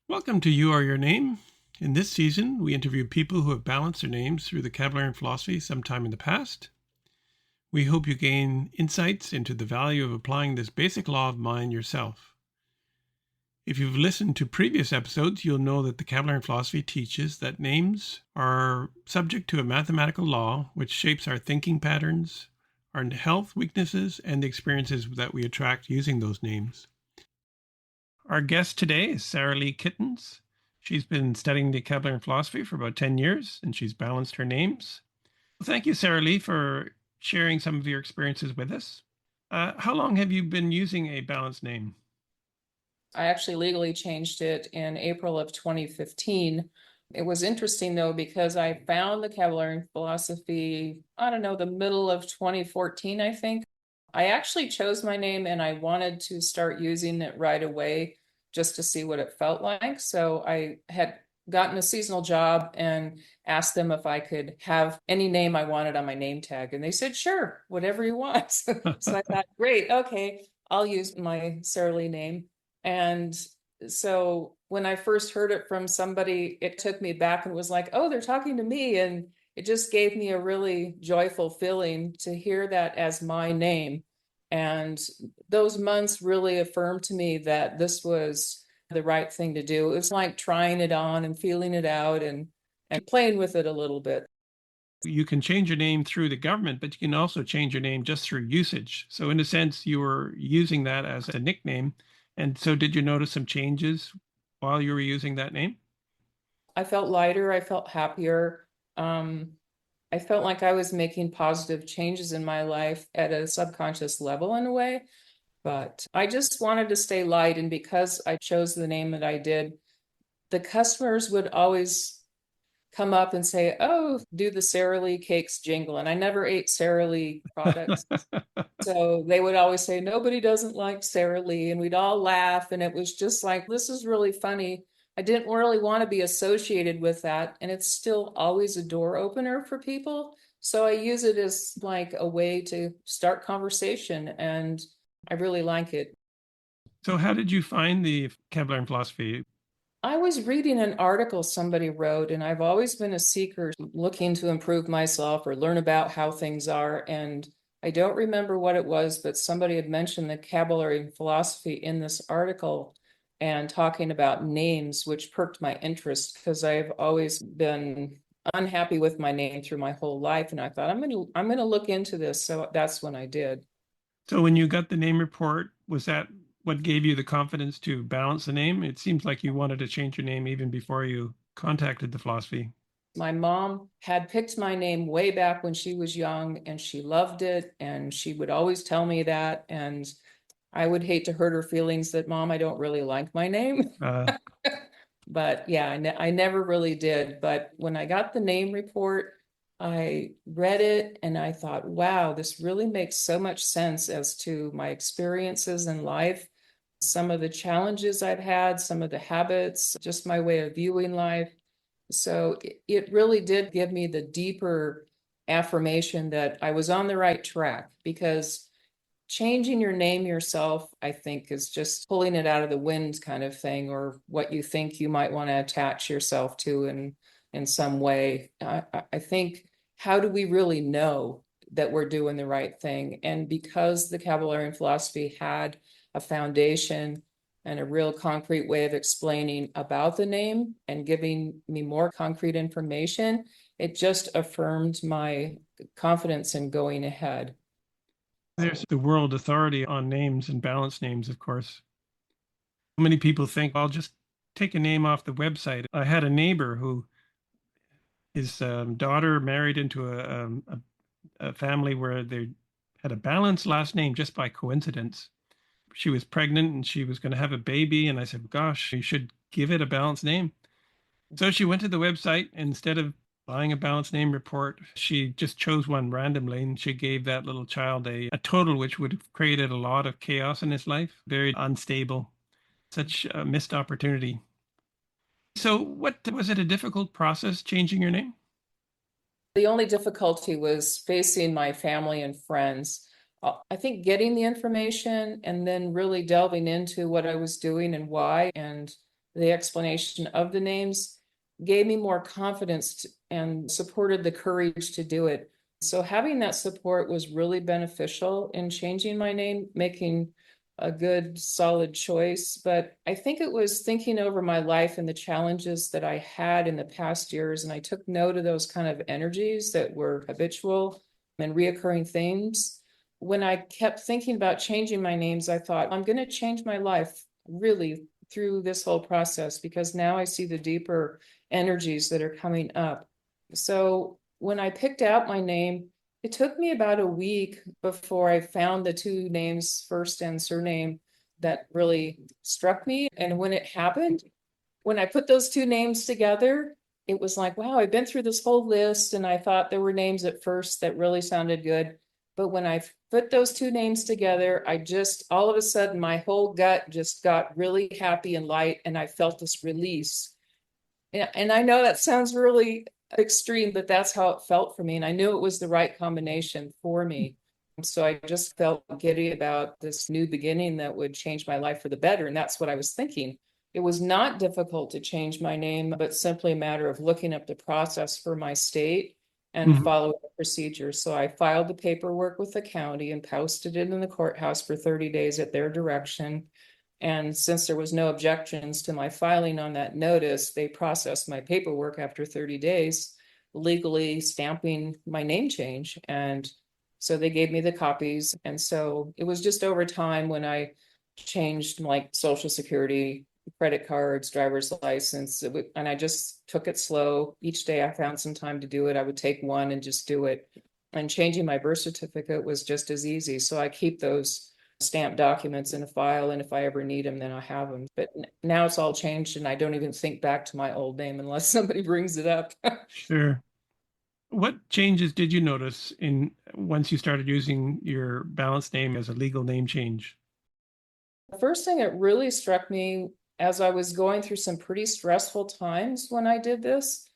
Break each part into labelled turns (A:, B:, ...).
A: Welcome to You Are Your Name. In this season, we interview people who have balanced their names through the Kabbalion philosophy sometime in the past. We hope you gain insights into the value of applying this basic law of mind yourself. If you've listened to previous episodes, you'll know that the Kabbalion philosophy teaches that names are subject to a mathematical law which shapes our thinking patterns, our health, weaknesses, and the experiences that we attract using those names. Our guest today is Sarahlee K. She's been studying the Kabbalion philosophy for about 10 years, and she's balanced her names. Thank you, Sarahlee, for sharing some of your experiences with us. How long have you been using a balanced name?
B: I actually legally changed it in April of 2015. It was interesting though, because I found the Kabbalion philosophy, I don't know, the middle of 2014, I think. I actually chose my name and I wanted to start using it right away just to see what it felt like. So I had gotten a seasonal job and asked them if I could have any name I wanted on my name tag. And they said, sure, whatever you want. So I thought, great, okay, I'll use my Sarahlee name. And so when I first heard it from somebody, it took me back and was like, oh, they're talking to me. And it just gave me a really joyful feeling to hear that as my name. And those months really affirmed to me that this was the right thing to do. It was like trying it on and feeling it out and playing with it a little bit.
A: You can change your name through the government, but you can also change your name just through usage. So, in a sense, you were using that as a nickname. And so, did you notice some changes while you were using that name?
B: I felt lighter. I felt happier. I felt like I was making positive changes in my life at a subconscious level in a way, but I just wanted to stay light. And because I chose the name that I did, the customers would always come up and say, oh, do the Sarahlee cakes jingle. And I never ate Sarahlee products. So they would always say, nobody doesn't like Sarahlee. And we'd all laugh. And it was just like, this is really funny. I didn't really want to be associated with that. And it's still always a door opener for people. So I use it as like a way to start conversation. And I really like it.
A: So, how did you find the Kabbalion philosophy?
B: I was reading an article somebody wrote, and I've always been a seeker looking to improve myself or learn about how things are. And I don't remember what it was, but somebody had mentioned the Kabbalion philosophy in this article and talking about names, which perked my interest because I've always been unhappy with my name through my whole life. And I thought I'm gonna look into this. So that's when I did.
A: So, when you got the name report, was that what gave you the confidence to balance the name? It seems like you wanted to change your name even before you contacted the philosophy.
B: My mom had picked my name way back when she was young and she loved it. And she would always tell me that. And I would hate to hurt her feelings that, Mom, I don't really like my name.
A: Uh,
B: But yeah, I never really did. But when I got the name report, I read it and I thought, wow, this really makes so much sense as to my experiences in life, some of the challenges I've had, some of the habits, just my way of viewing life. So it really did give me the deeper affirmation that I was on the right track, because changing your name yourself, I think, is just pulling it out of the wind kind of thing, or what you think you might want to attach yourself to in some way. I think, how do we really know that we're doing the right thing? And because the Kabbalion philosophy had a foundation and a real concrete way of explaining about the name and giving me more concrete information, it just affirmed my confidence in going ahead.
A: there's the world authority on names and balance names, of course. Many people think, I'll just take a name off the website. I had a neighbor who his daughter married into a family where they had a balanced last name just by coincidence. She was pregnant and she was going to have a baby. And I said, gosh, you should give it a balanced name. So she went to the website. Instead of buying a balanced name report, she just chose one randomly and she gave that little child a total which would have created a lot of chaos in his life, very unstable, such a missed opportunity. So, what was it a difficult process changing your name?
B: The only difficulty was facing my family and friends. I think getting the information and then really delving into what I was doing and why, and the explanation of the names gave me more confidence and supported the courage to do it. So having that support was really beneficial in changing my name, making a good, solid choice. But I think it was thinking over my life and the challenges that I had in the past years. And I took note of those kind of energies that were habitual and reoccurring themes. When I kept thinking about changing my names, I thought, I'm going to change my life really through this whole process, because now I see the deeper energies that are coming up. So when I picked out my name, it took me about a week before I found the two names, first and surname, that really struck me. And when it happened, when I put those two names together, it was like, wow, I've been through this whole list and I thought there were names at first that really sounded good. But when I put those two names together, I just, all of a sudden, my whole gut just got really happy and light, and I felt this release. And I know that sounds really extreme, but that's how it felt for me. And I knew it was the right combination for me. So I just felt giddy about this new beginning that would change my life for the better. And that's what I was thinking. It was not difficult to change my name, but simply a matter of looking up the process for my state and
A: Mhm.
B: follow the procedure. So I filed the paperwork with the county and posted it in the courthouse for 30 days at their direction. And since there was no objections to my filing on that notice, they processed my paperwork after 30 days, legally stamping my name change. And so they gave me the copies. And so it was just over time when I changed like social security, credit cards, driver's license, and I just took it slow. Each day I found some time to do it. I would take one and just do it. And changing my birth certificate was just as easy. So I keep those stamped documents in a file, and if I ever need them, then I have them. But now it's all changed, and I don't even think back to my old name unless somebody brings it up.
A: Sure. What changes did you notice in once you started using your balanced name as a legal name change?
B: The first thing that really struck me as I was going through some pretty stressful times when I did this,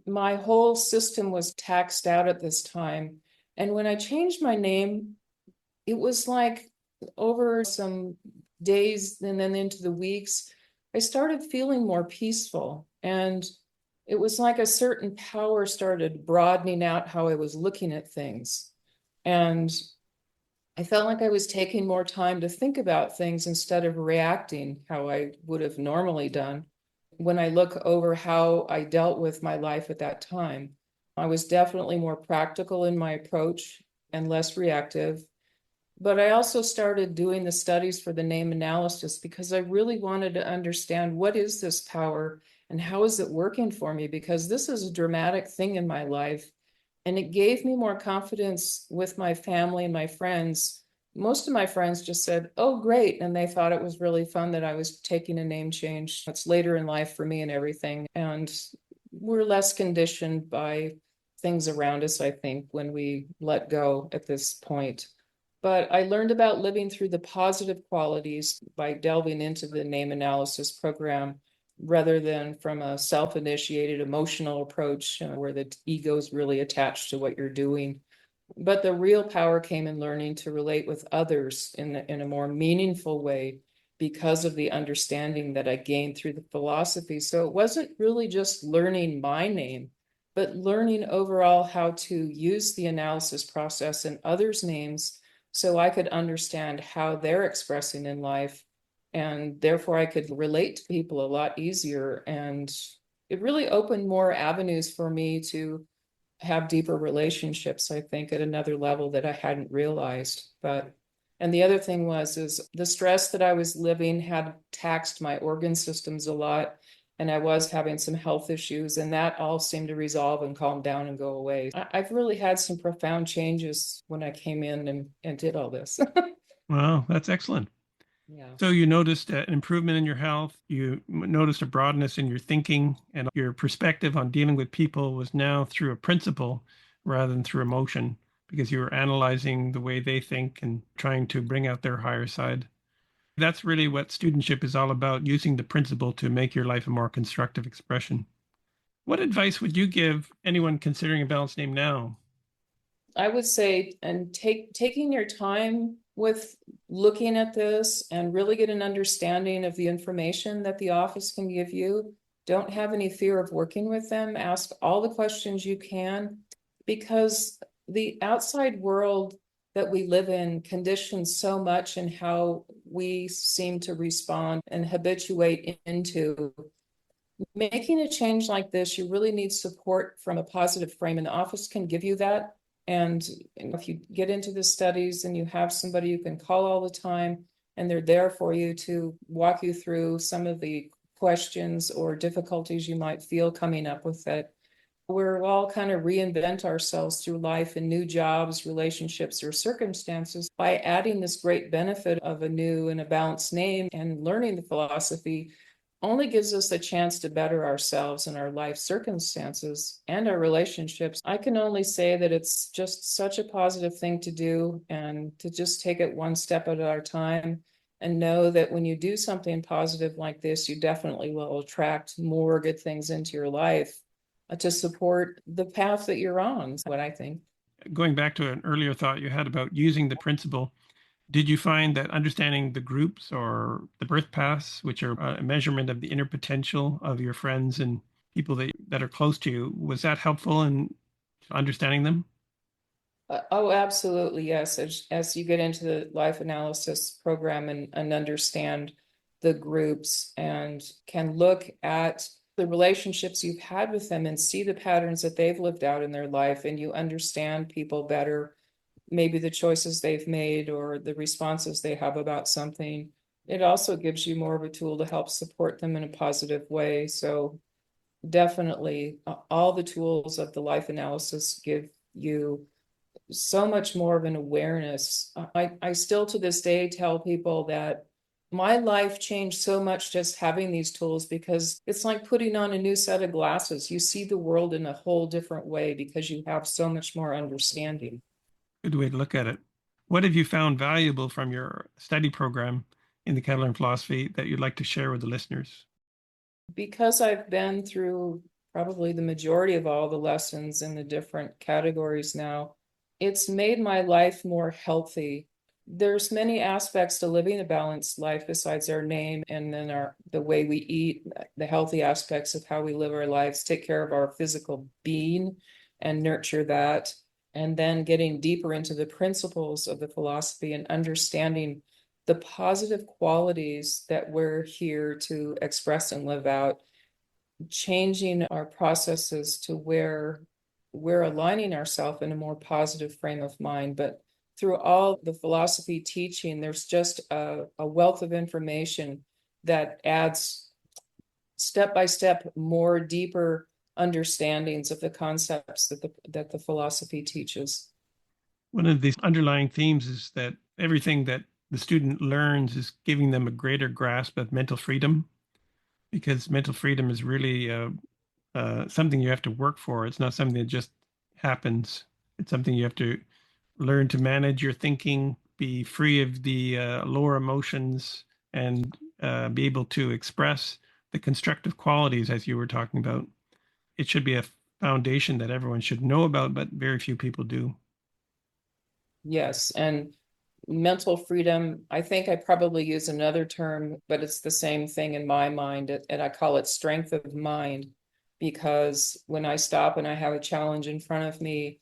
B: my whole system was taxed out at this time. And when I changed my name, it was like over some days and then into the weeks, I started feeling more peaceful. And it was like a certain power started broadening out how I was looking at things. And I felt like I was taking more time to think about things instead of reacting how I would have normally done. When I look over how I dealt with my life at that time, I was definitely more practical in my approach and less reactive. But I also started doing the studies for the name analysis because I really wanted to understand, what is this power and how is it working for me? Because this is a dramatic thing in my life. And it gave me more confidence with my family and my friends. Most of my friends just said, oh, great. And they thought it was really fun that I was taking a name change. It's later in life for me and everything. And we're less conditioned by things around us, I think, when we let go at this point. But I learned about living through the positive qualities by delving into the name analysis program rather than from a self-initiated emotional approach where the ego is really attached to what you're doing. But the real power came in learning to relate with others in a more meaningful way because of the understanding that I gained through the philosophy. So it wasn't really just learning my name, but learning overall how to use the analysis process in others' names so I could understand how they're expressing in life. And therefore, I could relate to people a lot easier. And it really opened more avenues for me to have deeper relationships, I think, at another level that I hadn't realized. But and the other thing is the stress that I was living had taxed my organ systems a lot, and I was having some health issues, and that all seemed to resolve and calm down and go away. I've really had some profound changes when I came in and did all this.
A: Wow, that's excellent.
B: Yeah.
A: So you noticed an improvement in your health. You noticed a broadness in your thinking, and your perspective on dealing with people was now through a principle rather than through emotion, because you were analyzing the way they think and trying to bring out their higher side. That's really what studentship is all about, using the principle to make your life a more constructive expression. What advice would you give anyone considering a balanced name now?
B: I would say, and taking your time with looking at this and really get an understanding of the information that the office can give you. Don't have any fear of working with them. Ask all the questions you can, because the outside world that we live in conditions so much in how we seem to respond and habituate into. Making a change like this, you really need support from a positive frame, and the office can give you that. And if you get into the studies and you have somebody you can call all the time, and they're there for you to walk you through some of the questions or difficulties you might feel coming up with it. We're all kind of reinvent ourselves through life and new jobs, relationships, or circumstances by adding this great benefit of a new and a balanced name, and learning the philosophy only gives us a chance to better ourselves and our life circumstances and our relationships. I can only say that it's just such a positive thing to do, and to just take it one step at a time, and know that when you do something positive like this, you definitely will attract more good things into your life to support the path that you're on, is what I think.
A: Going back to an earlier thought you had about using the principle, did you find that understanding the groups or the birth paths, which are a measurement of the inner potential of your friends and people that are close to you, was that helpful in understanding them?
B: Oh, absolutely, yes. As you get into the life analysis program and understand the groups and can look at the relationships you've had with them and see the patterns that they've lived out in their life, and you understand people better, maybe the choices they've made or the responses they have about something. It also gives you more of a tool to help support them in a positive way. So definitely, all the tools of the life analysis give you so much more of an awareness. I still to this day tell people that my life changed so much just having these tools, because it's like putting on a new set of glasses. You see the world in a whole different way because you have so much more understanding.
A: Good way to look at it. What have you found valuable from your study program in the Catalan philosophy that you'd like to share with the listeners?
B: Because I've been through probably the majority of all the lessons in the different categories now, it's made my life more healthy. There's many aspects to living a balanced life besides our name, and then the way we eat, the healthy aspects of how we live our lives, take care of our physical being and nurture that, and then getting deeper into the principles of the philosophy and understanding the positive qualities that we're here to express and live out, changing our processes to where we're aligning ourselves in a more positive frame of mind. But through all the philosophy teaching, there's just a wealth of information that adds step by step more deeper understandings of the concepts that the philosophy teaches.
A: One of these underlying themes is that everything that the student learns is giving them a greater grasp of mental freedom, because mental freedom is really something you have to work for. It's not something that just happens. It's something you have to learn to manage your thinking, be free of the lower emotions, and be able to express the constructive qualities as you were talking about. It should be a foundation that everyone should know about, but very few people do.
B: Yes, and mental freedom, I think I probably use another term, but it's the same thing in my mind, and I call it strength of mind, because when I stop and I have a challenge in front of me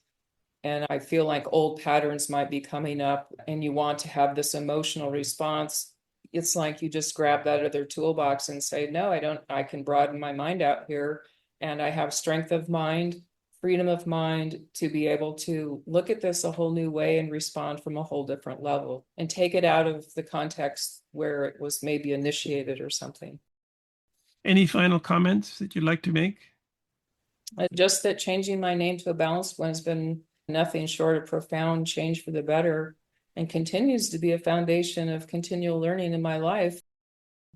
B: and I feel like old patterns might be coming up and you want to have this emotional response, it's like you just grab that other toolbox and say, no, I don't, I can broaden my mind out here, and I have strength of mind, freedom of mind to be able to look at this a whole new way and respond from a whole different level and take it out of the context where it was maybe initiated or something.
A: Any final comments that you'd like to make?
B: Just that changing my name to a balanced one has been nothing short of profound change for the better, and continues to be a foundation of continual learning in my life.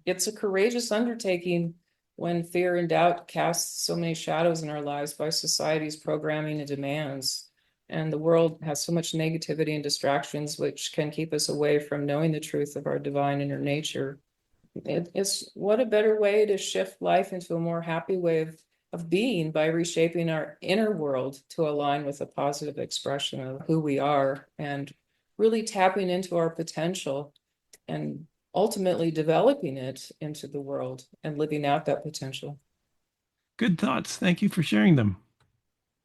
B: It's a courageous undertaking when fear and doubt cast so many shadows in our lives by society's programming and demands. And the world has so much negativity and distractions, which can keep us away from knowing the truth of our divine inner nature. It's what a better way to shift life into a more happy way of being, by reshaping our inner world to align with a positive expression of who we are, and really tapping into our potential and ultimately developing it into the world and living out that potential.
A: Good thoughts. Thank you for sharing them.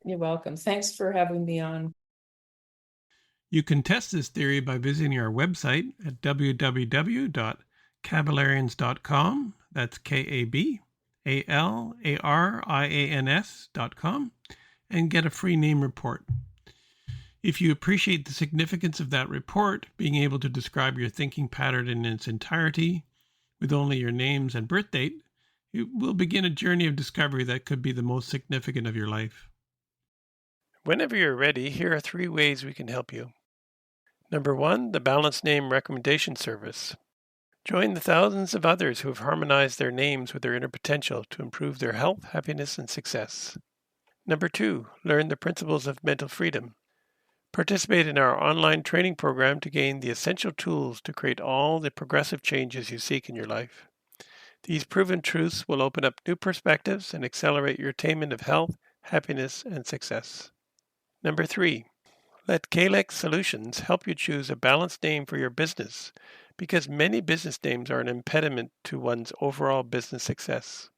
B: You're welcome. Thanks for having me on.
A: You can test this theory by visiting our website at www.caballarians.com. That's KABALARIANS.com, and get a free name report. If you appreciate the significance of that report, being able to describe your thinking pattern in its entirety with only your names and birth date, it will begin a journey of discovery that could be the most significant of your life. Whenever you're ready, here are 3 ways we can help you. Number 1, the Balanced Name Recommendation Service. Join the thousands of others who have harmonized their names with their inner potential to improve their health, happiness, and success. Number 2, learn the principles of mental freedom. Participate in our online training program to gain the essential tools to create all the progressive changes you seek in your life. These proven truths will open up new perspectives and accelerate your attainment of health, happiness, and success. Number 3, let Kalex Solutions help you choose a balanced name for your business, because many business names are an impediment to one's overall business success.